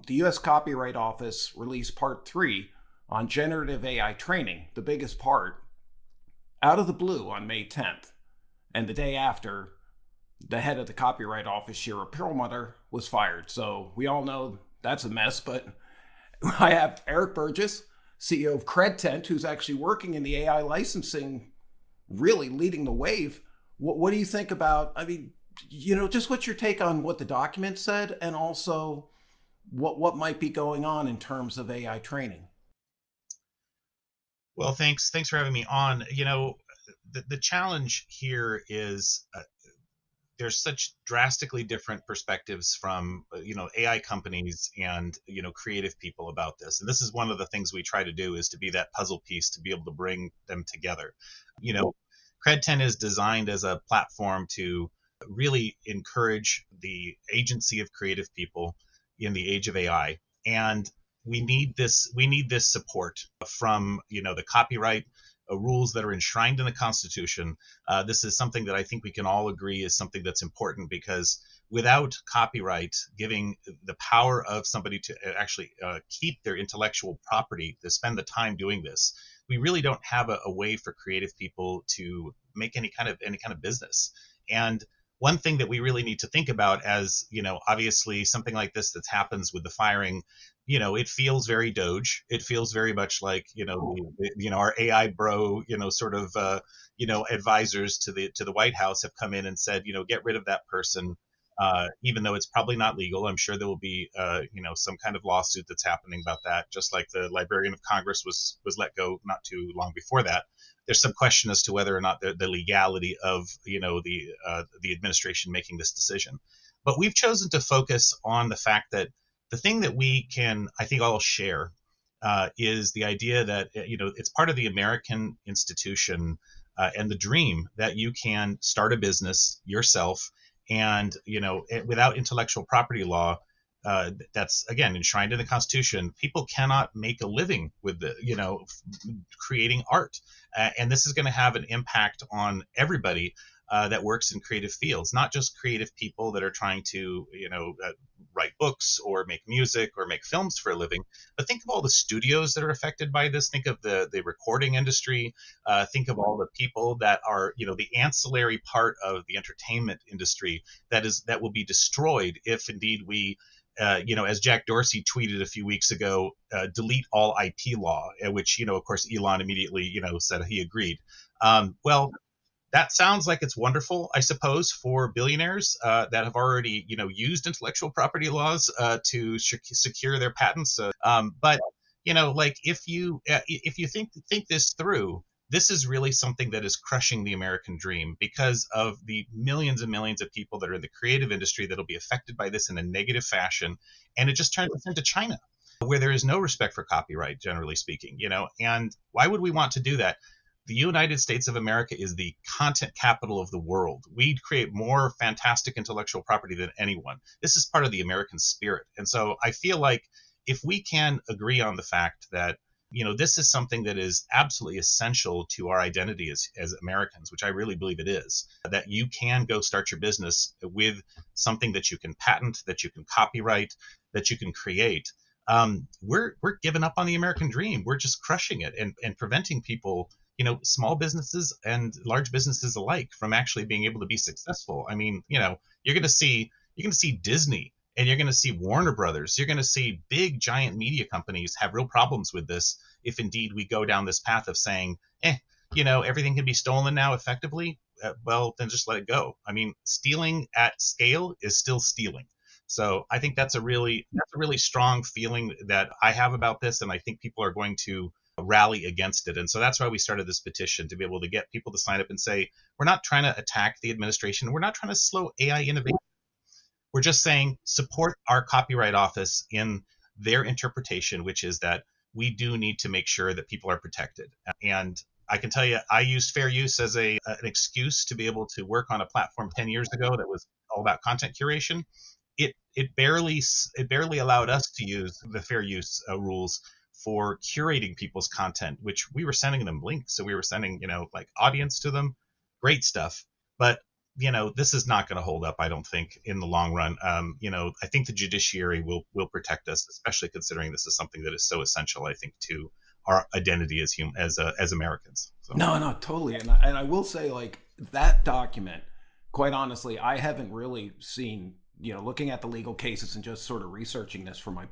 the US Copyright Office released part 3 on generative AI training, the biggest part, out of the blue on May 10th. And the day after, the head of the Copyright Office, Shira Perlmutter, was fired. So we all know that's a mess, but I have Eric Burgess, CEO of Credtent, who's actually working in the AI licensing, really leading the wave. What do you think about, I mean, just what's your take on what the document said and also what might be going on in terms of AI training? Well, thanks for having me on. The challenge here is there's such drastically different perspectives from AI companies and creative people about this. And this is one of the things we try to do, is to be that puzzle piece to be able to bring them together. Credtent is designed as a platform to really encourage the agency of creative people in the age of AI. And we need this support from the copyright rules that are enshrined in the Constitution. This is something that I think we can all agree is something that's important, because without copyright giving the power of somebody to actually keep their intellectual property, to spend the time doing this, we really don't have a way for creative people to make any kind of business. And one thing that we really need to think about, as obviously something like this that happens with the firing, it feels very Doge. It feels very much like our AI bro, sort of advisors to the White House have come in and said, get rid of that person, even though it's probably not legal. I'm sure there will be some kind of lawsuit that's happening about that, just like the Librarian of Congress was let go not too long before that. There's some question as to whether or not the legality of the administration making this decision. But we've chosen to focus on the fact that the thing that we can, I think, all share is the idea that it's part of the American institution and the dream that you can start a business yourself, and without intellectual property law that's again enshrined in the Constitution, people cannot make a living with creating art, and this is going to have an impact on everybody that works in creative fields, not just creative people that are trying to write books or make music or make films for a living, but think of all the studios that are affected by this. Think of the recording industry. Think of all the people that are the ancillary part of the entertainment industry that will be destroyed if indeed we as Jack Dorsey tweeted a few weeks ago, delete all IP law, which, of course, Elon immediately, said he agreed. Well, that sounds like it's wonderful, I suppose, for billionaires that have already, used intellectual property laws to secure their patents. But, if you think this through, this is really something that is crushing the American dream, because of the millions and millions of people that are in the creative industry that will be affected by this in a negative fashion. And it just turns us into China, where there is no respect for copyright, generally speaking, and why would we want to do that? The United States of America is the content capital of the world. We create more fantastic intellectual property than anyone. This is part of the American spirit. And so I feel like if we can agree on the fact that this is something that is absolutely essential to our identity as Americans, which I really believe it is, that you can go start your business with something that you can patent, that you can copyright, that you can create. We're giving up on the American dream. We're just crushing it and preventing people, small businesses and large businesses alike, from actually being able to be successful. I mean, you're going to see Disney, and you're going to see Warner Brothers. You're going to see big, giant media companies have real problems with this if indeed we go down this path of saying, everything can be stolen now effectively. Well, then just let it go. I mean, stealing at scale is still stealing. So I think that's a really strong feeling that I have about this, and I think people are going to rally against it. And so that's why we started this petition, to be able to get people to sign up and say, we're not trying to attack the administration. We're not trying to slow AI innovation. We're just saying support our Copyright Office in their interpretation, which is that we do need to make sure that people are protected. And I can tell you, I used fair use as an excuse to be able to work on a platform 10 years ago that was all about content curation. It barely allowed us to use the fair use rules for curating people's content, which we were sending them links. So we were sending, audience to them, great stuff. But this is not going to hold up, I don't think, in the long run. I think the judiciary will protect us, especially considering this is something that is so essential, I think, to our identity as Americans. So. No, totally. And I will say, like, that document, quite honestly, I haven't really seen, looking at the legal cases and just sort of researching this for my